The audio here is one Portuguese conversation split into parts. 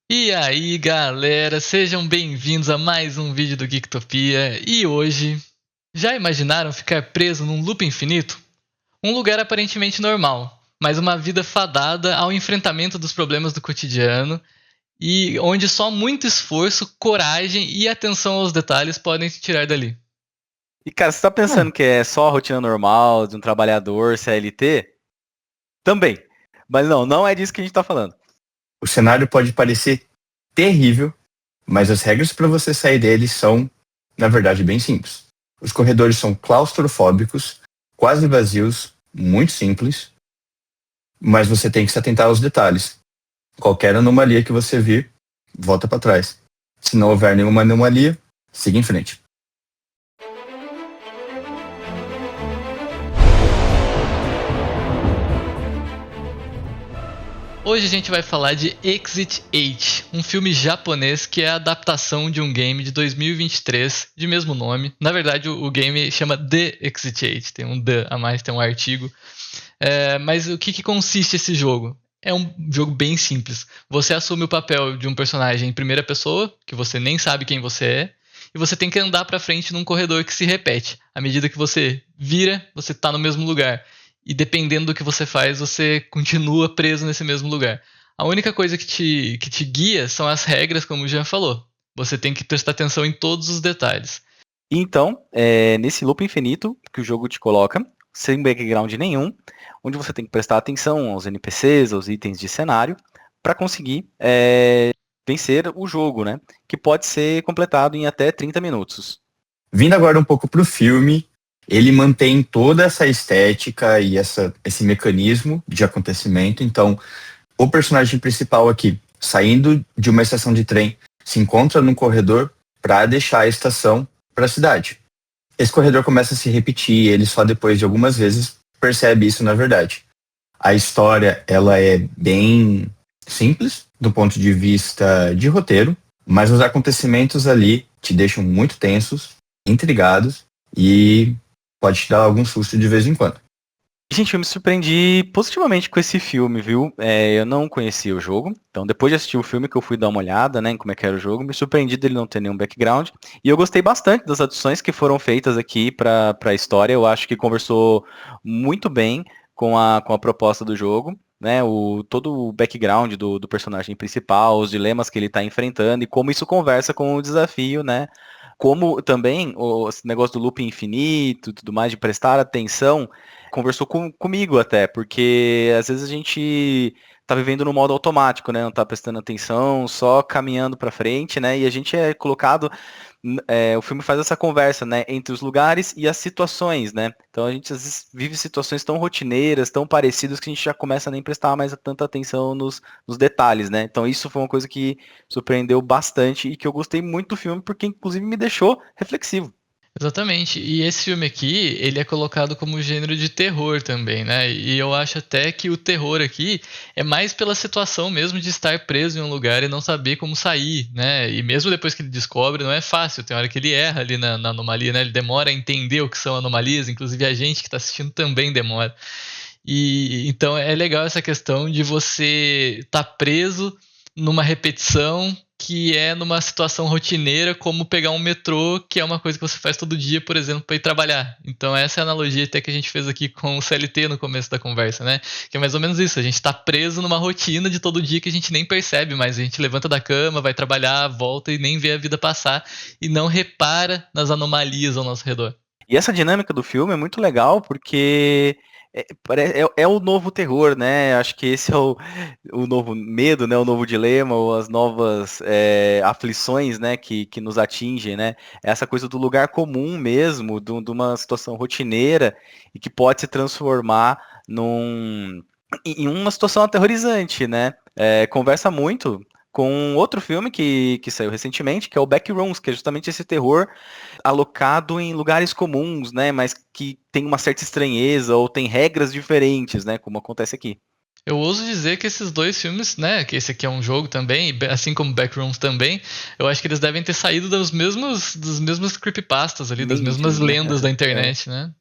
E aí, galera, sejam bem-vindos a mais um vídeo do Geektopia. E hoje, já imaginaram ficar preso num loop infinito? Um lugar aparentemente normal, mas uma vida fadada ao enfrentamento dos problemas do cotidiano e onde só muito esforço, coragem e atenção aos detalhes podem te tirar dali. E, cara, você tá pensando que é só a rotina normal de um trabalhador CLT? Também. Mas não é disso que a gente tá falando. O cenário pode parecer terrível, mas as regras para você sair dele são, na verdade, bem simples. Os corredores são claustrofóbicos, quase vazios, muito simples, mas você tem que se atentar aos detalhes. Qualquer anomalia que você vir, volta para trás. Se não houver nenhuma anomalia, siga em frente. Hoje a gente vai falar de Exit 8, um filme japonês que é a adaptação de um game de 2023 de mesmo nome. Na verdade, o game chama The Exit 8, tem um The a mais, tem um artigo. Mas o que consiste esse jogo? É um jogo bem simples. Você assume o papel de um personagem em primeira pessoa, que você nem sabe quem você é, e você tem que andar pra frente num corredor que se repete. À medida que você vira, você tá no mesmo lugar. E dependendo do que você faz, você continua preso nesse mesmo lugar. A única coisa que te guia são as regras, como o Jean falou. Você tem que prestar atenção em todos os detalhes. Então, nesse loop infinito que o jogo te coloca, sem background nenhum, onde você tem que prestar atenção aos NPCs, aos itens de cenário, para conseguir vencer o jogo, né? Que pode ser completado em até 30 minutos. Vindo agora um pouco pro filme, ele mantém toda essa estética e esse mecanismo de acontecimento. Então, o personagem principal aqui, saindo de uma estação de trem, se encontra num corredor para deixar a estação para a cidade. Esse corredor começa a se repetir e ele só depois de algumas vezes percebe isso na verdade. A história ela é bem simples do ponto de vista de roteiro, mas os acontecimentos ali te deixam muito tensos, intrigados e pode te dar algum susto de vez em quando. Gente, eu me surpreendi positivamente com esse filme, viu? Eu não conhecia o jogo, então depois de assistir o filme que eu fui dar uma olhada, né, em como é que era o jogo, me surpreendi dele não ter nenhum background. E eu gostei bastante das adições que foram feitas aqui para a história. Eu acho que conversou muito bem com a proposta do jogo, né? Todo o background do personagem principal, os dilemas que ele está enfrentando e como isso conversa com o desafio, né? Como também esse negócio do loop infinito, tudo mais, de prestar atenção, conversou comigo até, porque às vezes a gente tá vivendo no modo automático, né? Não tá prestando atenção, só caminhando para frente, né? E a gente é colocado, o filme faz essa conversa, né? Entre os lugares e as situações, né? Então a gente às vezes vive situações tão rotineiras, tão parecidas, que a gente já começa a nem prestar mais tanta atenção nos detalhes, né? Então isso foi uma coisa que surpreendeu bastante e que eu gostei muito do filme, porque inclusive me deixou reflexivo. Exatamente. E esse filme aqui, ele é colocado como gênero de terror também, né? E eu acho até que o terror aqui é mais pela situação mesmo de estar preso em um lugar e não saber como sair, né? E mesmo depois que ele descobre, não é fácil. Tem hora que ele erra ali na anomalia, né? Ele demora a entender o que são anomalias, inclusive a gente que está assistindo também demora. E então é legal essa questão de você estar preso numa repetição que é numa situação rotineira, como pegar um metrô, que é uma coisa que você faz todo dia, por exemplo, para ir trabalhar. Então essa é a analogia até que a gente fez aqui com o CLT no começo da conversa, né? Que é mais ou menos isso, a gente está preso numa rotina de todo dia que a gente nem percebe, mas a gente levanta da cama, vai trabalhar, volta e nem vê a vida passar e não repara nas anomalias ao nosso redor. E essa dinâmica do filme é muito legal porque é o novo terror, né? Acho que esse é o novo medo, né? O novo dilema, ou as novas aflições, né? Que nos atingem, né? Essa coisa do lugar comum mesmo, de uma situação rotineira e que pode se transformar em uma situação aterrorizante, né? Conversa muito com outro filme que saiu recentemente, que é o Backrooms, que é justamente esse terror alocado em lugares comuns, né, mas que tem uma certa estranheza ou tem regras diferentes, né, como acontece aqui. Eu ouso dizer que esses dois filmes, né, que esse aqui é um jogo também, assim como Backrooms também, eu acho que eles devem ter saído dos mesmos creepypastas ali, das mesmas Memes, né? lendas da É, internet, né?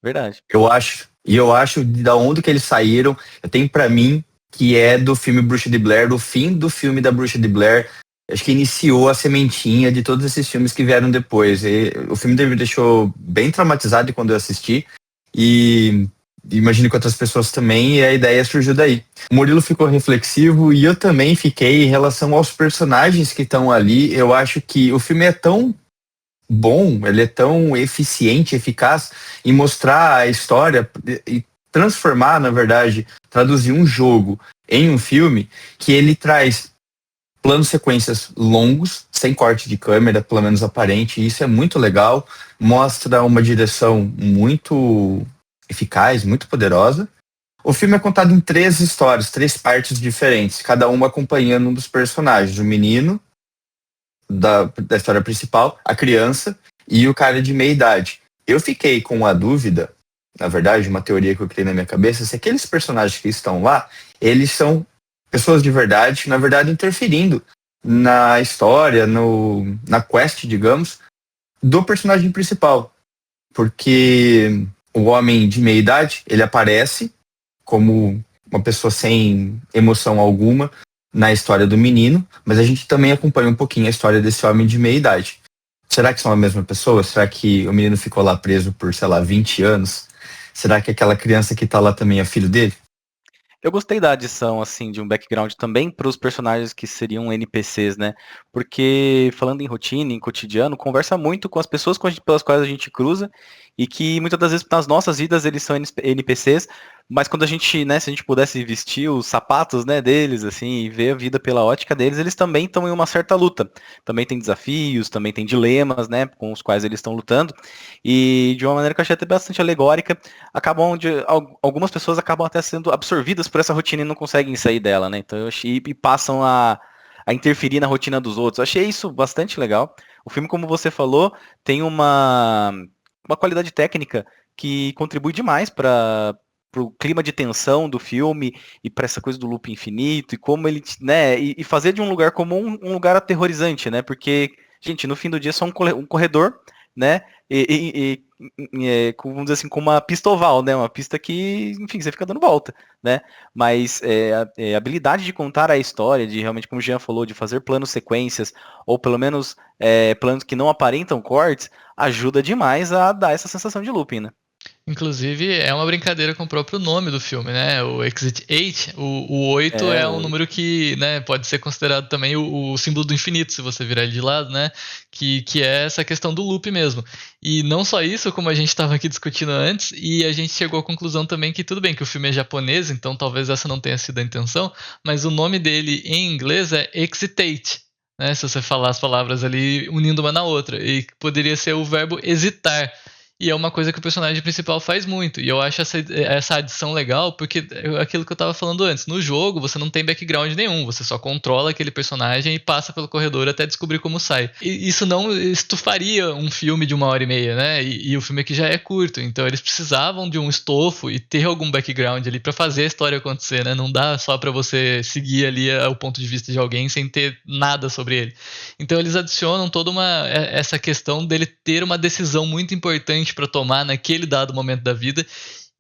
verdade. Eu acho, e eu acho de onde que eles saíram, eu tenho para mim que é do filme Bruxa de Blair, do fim do filme da Bruxa de Blair. Acho que iniciou a sementinha de todos esses filmes que vieram depois. E o filme me deixou bem traumatizado quando eu assisti. E imagino que outras pessoas também, e a ideia surgiu daí. O Murilo ficou reflexivo e eu também fiquei em relação aos personagens que estão ali. Eu acho que o filme é tão bom, ele é tão eficiente, eficaz em mostrar a história e transformar, na verdade, traduzir um jogo em um filme, que ele traz planos sequências longos, sem corte de câmera, pelo menos aparente, e isso é muito legal, mostra uma direção muito eficaz, muito poderosa. O filme é contado em 3 histórias, 3 partes diferentes, cada uma acompanhando um dos personagens, o menino da história principal, a criança e o cara de meia idade. Eu fiquei com a dúvida, na verdade, uma teoria que eu criei na minha cabeça, se aqueles personagens que estão lá, eles são pessoas de verdade, na verdade interferindo na história, na quest, digamos, do personagem principal. Porque o homem de meia idade, ele aparece como uma pessoa sem emoção alguma na história do menino, mas a gente também acompanha um pouquinho a história desse homem de meia idade. Será que são a mesma pessoa? Será que o menino ficou lá preso por, sei lá, 20 anos? Será que aquela criança que tá lá também é filho dele? Eu gostei da adição, assim, de um background também para os personagens que seriam NPCs, né? Porque, falando em rotina, em cotidiano, conversa muito com as pessoas pelas quais a gente cruza e que muitas das vezes nas nossas vidas eles são NPCs, mas quando a gente, né, se a gente pudesse vestir os sapatos, né, deles, assim, e ver a vida pela ótica deles, eles também estão em uma certa luta. Também tem desafios, também tem dilemas, né, com os quais eles estão lutando. E de uma maneira que eu achei até bastante alegórica, algumas pessoas acabam até sendo absorvidas por essa rotina e não conseguem sair dela, né? Então eu achei e passam a interferir na rotina dos outros. Eu achei isso bastante legal. O filme, como você falou, tem uma qualidade técnica que contribui demais para o clima de tensão do filme e para essa coisa do loop infinito e como ele, né, e fazer de um lugar como um lugar aterrorizante, né? Porque, gente, no fim do dia é só um corredor, né? Vamos dizer assim, com uma pista oval, né? Uma pista que, enfim, você fica dando volta, né? Mas a habilidade de contar a história, de realmente, como o Jean falou, de fazer planos sequências, ou pelo menos planos que não aparentam cortes, ajuda demais a dar essa sensação de looping, né? Inclusive, é uma brincadeira com o próprio nome do filme, né? O Exit 8, o 8 é um número que, né, pode ser considerado também o símbolo do infinito, se você virar ele de lado, né? Que é essa questão do loop mesmo. E não só isso, como a gente estava aqui discutindo antes, e a gente chegou à conclusão também que tudo bem que o filme é japonês, então talvez essa não tenha sido a intenção, mas o nome dele em inglês é Exitate, né? Se você falar as palavras ali unindo uma na outra. E poderia ser o verbo hesitar. E é uma coisa que o personagem principal faz muito. E eu acho essa adição legal, porque é aquilo que eu tava falando antes. No jogo, você não tem background nenhum. Você só controla aquele personagem e passa pelo corredor até descobrir como sai. E isso não estufaria um filme de 1h30, né? E o filme aqui já é curto. Então eles precisavam de um estofo e ter algum background ali pra fazer a história acontecer, né? Não dá só pra você seguir ali o ponto de vista de alguém sem ter nada sobre ele. Então eles adicionam toda essa questão dele ter uma decisão muito importante para tomar naquele dado momento da vida,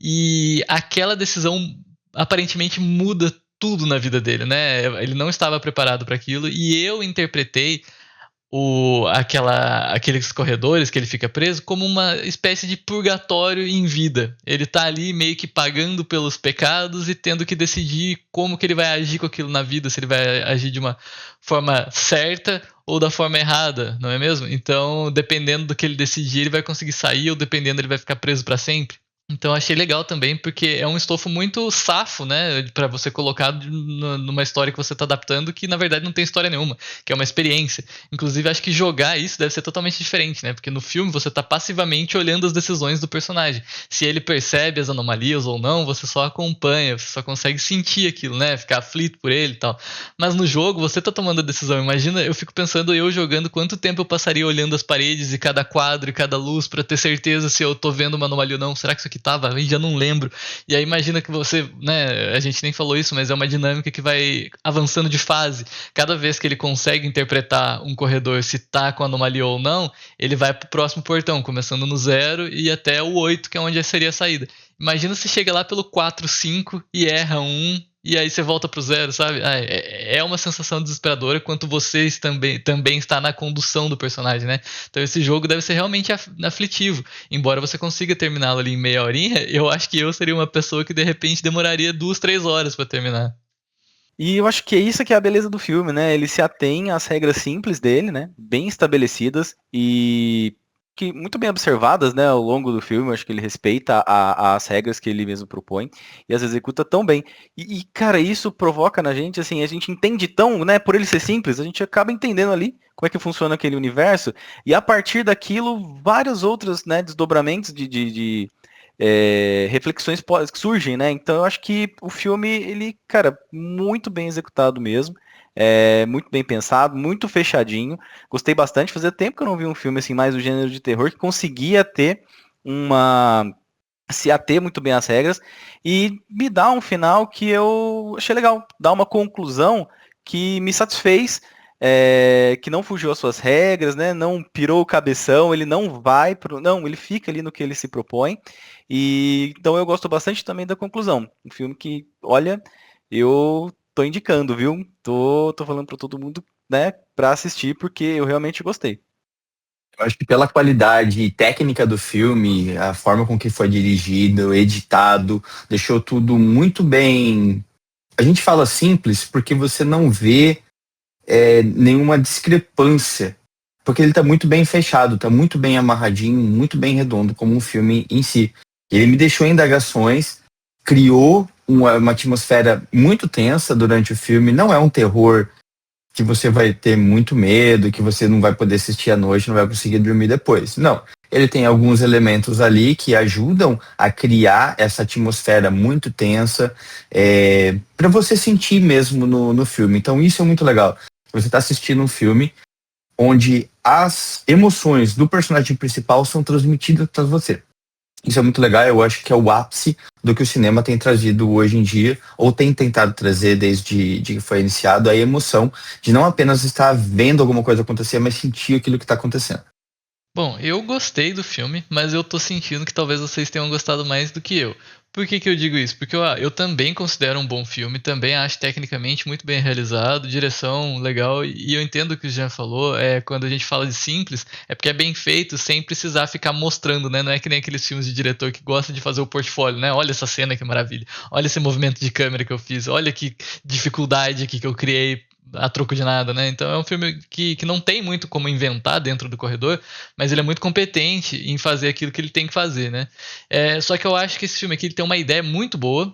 e aquela decisão aparentemente muda tudo na vida dele, né? Ele não estava preparado para aquilo, e eu interpretei aqueles corredores que ele fica preso como uma espécie de purgatório em vida. Ele tá ali meio que pagando pelos pecados e tendo que decidir como que ele vai agir com aquilo na vida, se ele vai agir de uma forma certa ou da forma errada, não é mesmo? Então, dependendo do que ele decidir, ele vai conseguir sair, ou dependendo, ele vai ficar preso para sempre. Então achei legal também, porque é um estofo muito safo, né, para você colocar numa história que você tá adaptando, que na verdade não tem história nenhuma, que é uma experiência. Inclusive acho que jogar isso deve ser totalmente diferente, né, porque no filme você tá passivamente olhando as decisões do personagem. Se ele percebe as anomalias ou não, você só acompanha, você só consegue sentir aquilo, né, ficar aflito por ele e tal. Mas no jogo você tá tomando a decisão. Imagina, eu fico pensando eu jogando quanto tempo eu passaria olhando as paredes e cada quadro e cada luz para ter certeza se eu tô vendo uma anomalia ou não. Será que isso aqui tava? E já não lembro. E aí imagina que você, né, a gente nem falou isso, mas é uma dinâmica que vai avançando de fase. Cada vez que ele consegue interpretar um corredor se tá com anomalia ou não, ele vai pro próximo portão, começando no 0 e até o 8, que é onde seria a saída. Imagina se chega lá pelo 4, 5 e erra um e aí você volta pro zero, sabe? É uma sensação desesperadora quanto você também está na condução do personagem, né? Então esse jogo deve ser realmente aflitivo. Embora você consiga terminá-lo ali em meia horinha, eu acho que eu seria uma pessoa que de repente demoraria 2, 3 horas pra terminar. E eu acho que é isso que é a beleza do filme, né? Ele se atém às regras simples dele, né? Bem estabelecidas e que muito bem observadas, né? Ao longo do filme, eu acho que ele respeita as regras que ele mesmo propõe e as executa tão bem. Cara, isso provoca na gente, assim, a gente entende tão, né? Por ele ser simples, a gente acaba entendendo ali como é que funciona aquele universo e a partir daquilo, vários outros, né? Desdobramentos de reflexões que surgem, né? Então eu acho que o filme, ele, cara, muito bem executado mesmo, muito bem pensado, muito fechadinho. Gostei bastante. Fazia tempo que eu não vi um filme assim mais do gênero de terror que conseguia ter se ater muito bem às regras e me dá um final que eu achei legal, dá uma conclusão que me satisfez, que não fugiu às suas regras, né? Não pirou o cabeção, ele não vai não, ele fica ali no que ele se propõe. E então eu gosto bastante também da conclusão. Um filme que, olha, eu tô indicando, viu? Tô falando para todo mundo, né, para assistir porque eu realmente gostei. Eu acho que pela qualidade técnica do filme, a forma com que foi dirigido, editado, deixou tudo muito bem. A gente fala simples porque você não vê nenhuma discrepância. Porque ele está muito bem fechado, está muito bem amarradinho, muito bem redondo, como um filme em si. Ele me deixou em indagações, criou uma atmosfera muito tensa durante o filme. Não é um terror que você vai ter muito medo, que você não vai poder assistir à noite, não vai conseguir dormir depois. Não. Ele tem alguns elementos ali que ajudam a criar essa atmosfera muito tensa, para você sentir mesmo no filme. Então isso é muito legal. Você está assistindo um filme onde as emoções do personagem principal são transmitidas para você. Isso é muito legal, eu acho que é o ápice do que o cinema tem trazido hoje em dia, ou tem tentado trazer desde que foi iniciado, a emoção de não apenas estar vendo alguma coisa acontecer, mas sentir aquilo que está acontecendo. Bom, eu gostei do filme, mas eu tô sentindo que talvez vocês tenham gostado mais do que eu. Por que eu digo isso? Porque eu também considero um bom filme, também acho tecnicamente muito bem realizado, direção legal, e eu entendo o que o Jean falou, quando a gente fala de simples, é porque é bem feito sem precisar ficar mostrando, né? Não é que nem aqueles filmes de diretor que gosta de fazer o portfólio, né? Olha essa cena que maravilha, olha esse movimento de câmera que eu fiz, olha que dificuldade aqui que eu criei a troco de nada, né? Então é um filme que não tem muito como inventar dentro do corredor, mas ele é muito competente em fazer aquilo que ele tem que fazer, né? Só que eu acho que esse filme aqui ele tem uma ideia muito boa,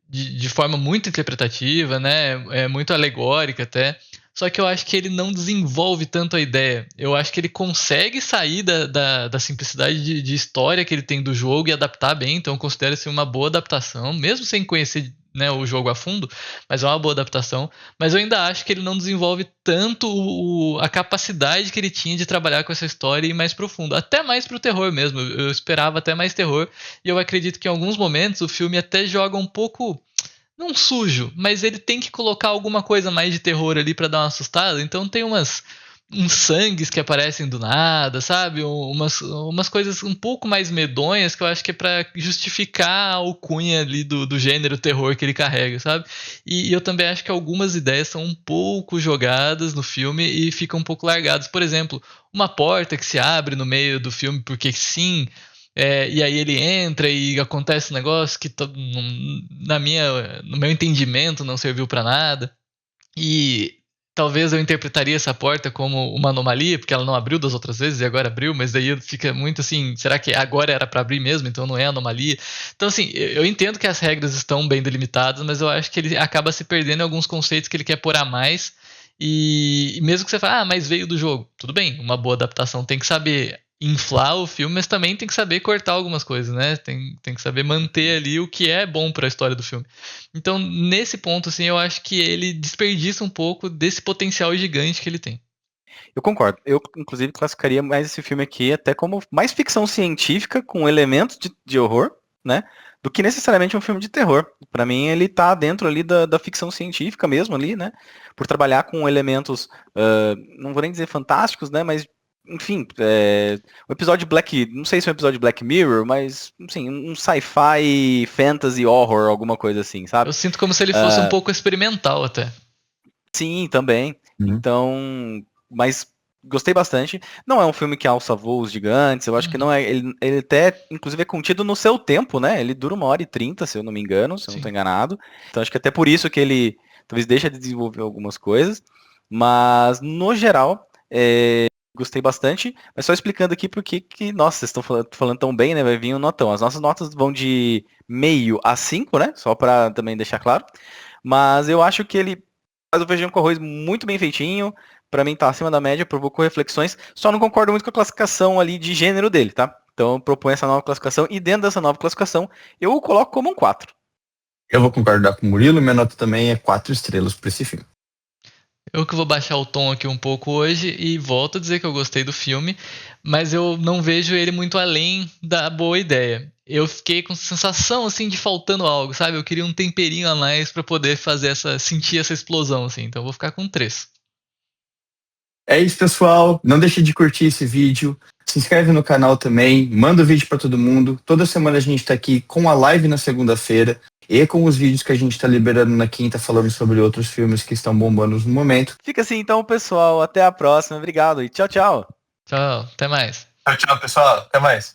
de forma muito interpretativa, né? Muito alegórica até. Só que eu acho que ele não desenvolve tanto a ideia. Eu acho que ele consegue sair da simplicidade de história que ele tem do jogo e adaptar bem. Então eu considero isso uma boa adaptação, mesmo sem conhecer, né, o jogo a fundo, mas é uma boa adaptação. Mas eu ainda acho que ele não desenvolve tanto a capacidade que ele tinha de trabalhar com essa história e ir mais profundo. Até mais pro terror mesmo. Eu esperava até mais terror. E eu acredito que em alguns momentos o filme até joga um pouco, não sujo, mas ele tem que colocar alguma coisa mais de terror ali pra dar uma assustada. Então tem uns sangues que aparecem do nada, sabe? Umas coisas um pouco mais medonhas que eu acho que é pra justificar a alcunha ali do gênero terror que ele carrega, sabe? E eu também acho que algumas ideias são um pouco jogadas no filme e ficam um pouco largadas. Por exemplo, uma porta que se abre no meio do filme porque sim. E aí ele entra e acontece um negócio que no meu entendimento não serviu pra nada. E talvez eu interpretaria essa porta como uma anomalia, porque ela não abriu das outras vezes e agora abriu, mas daí fica muito assim, será que agora era pra abrir mesmo, então não é anomalia? Então assim, eu entendo que as regras estão bem delimitadas, mas eu acho que ele acaba se perdendo em alguns conceitos que ele quer pôr a mais. E mesmo que você fale, mas veio do jogo. Tudo bem, uma boa adaptação tem que saber inflar o filme, mas também tem que saber cortar algumas coisas, né? Tem que saber manter ali o que é bom para a história do filme. Então, nesse ponto, assim, eu acho que ele desperdiça um pouco desse potencial gigante que ele tem. Eu concordo. Eu, inclusive, classificaria mais esse filme aqui até como mais ficção científica com elementos de horror, né? Do que necessariamente um filme de terror. Pra mim, ele tá dentro ali da ficção científica mesmo ali, né? Por trabalhar com elementos, não vou nem dizer fantásticos, né? Mas enfim, um episódio de Black, não sei se é um episódio de Black Mirror, mas, assim, um sci-fi, fantasy, horror, alguma coisa assim, sabe? Eu sinto como se ele fosse um pouco experimental até. Sim, também. Uhum. Então, mas gostei bastante. Não é um filme que alça voos gigantes, eu acho que não é. Ele até, inclusive, é contido no seu tempo, né? Ele dura 1h30, se eu não me engano, se eu não tô enganado. Então acho que até por isso que ele talvez deixa de desenvolver algumas coisas. Mas, no geral, gostei bastante. Mas só explicando aqui porque que, nossa, vocês estão falando tão bem, né? Vai vir um notão. As nossas notas vão de meio a 5, né? Só pra também deixar claro. Mas eu acho que ele faz o feijão com arroz muito bem feitinho. Pra mim tá acima da média, provocou reflexões. Só não concordo muito com a classificação ali de gênero dele, tá? Então eu proponho essa nova classificação. E dentro dessa nova classificação, eu o coloco como um 4. Eu vou concordar com o Murilo, minha nota também é 4 estrelas pra esse filme. Eu que vou baixar o tom aqui um pouco hoje e volto a dizer que eu gostei do filme, mas eu não vejo ele muito além da boa ideia. Eu fiquei com sensação assim de faltando algo, sabe? Eu queria um temperinho a mais pra poder sentir essa explosão assim. Então eu vou ficar com 3. É isso, pessoal. Não deixe de curtir esse vídeo. Se inscreve no canal também. Manda o vídeo pra todo mundo. Toda semana a gente tá aqui com a live na segunda-feira e com os vídeos que a gente tá liberando na quinta, falando sobre outros filmes que estão bombando no momento. Fica assim então, pessoal. Até a próxima. Obrigado e tchau, tchau. Tchau, até mais. Tchau, pessoal. Até mais.